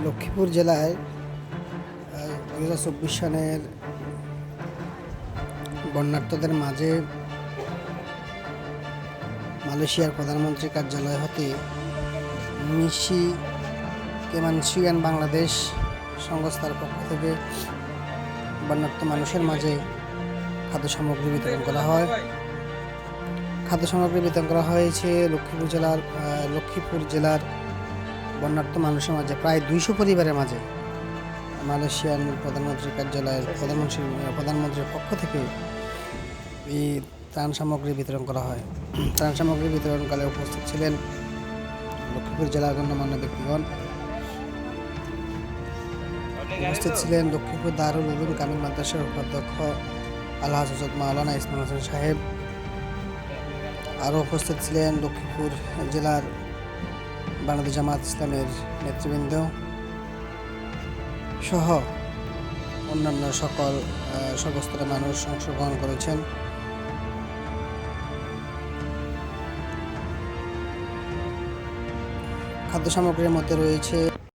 লক্ষ্মীপুর জেলায় 2024 সালের বন্যার্তদের মাঝে মালয়েশিয়ার প্রধানমন্ত্রীর কার্যালয় হতে মিশি কেমানশিয়ান বাংলাদেশ সংস্থার পক্ষ থেকে বন্যার্ত মানুষের মাঝে খাদ্য সামগ্রী বিতরণ করা হয়। খাদ্য সামগ্রী বিতরণ করা হয়েছে লক্ষ্মীপুর জেলার বন্যার্ত মানুষের মাঝে প্রায় 200 পরিবারের মাঝে। মালয়েশিয়ান প্রধানমন্ত্রীর কার্যালয়ের প্রধানমন্ত্রীর পক্ষ থেকে এই ত্রাণ সামগ্রী বিতরণ করা হয়। ত্রাণ সামগ্রী বিতরণকালে উপস্থিত ছিলেন লক্ষ্মীপুর জেলার গণ্যমান্য ব্যক্তিগণ। উপস্থিত ছিলেন লক্ষ্মীপুর দারুল উলুম কামিল মাদ্রাসার উপাধ্যক্ষ আলহাজ হযরত মাওলানা ইসমাইল হোসেন সাহেব। আরও উপস্থিত ছিলেন লক্ষ্মীপুর জেলার বাংলাদেশ জামাত ইসলামের নেতৃবৃন্দ সহ অন্যান্য সকল সর্বস্তরের মানুষ অংশগ্রহণ করেছেন। খাদ্য সামগ্রীর মধ্যে রয়েছে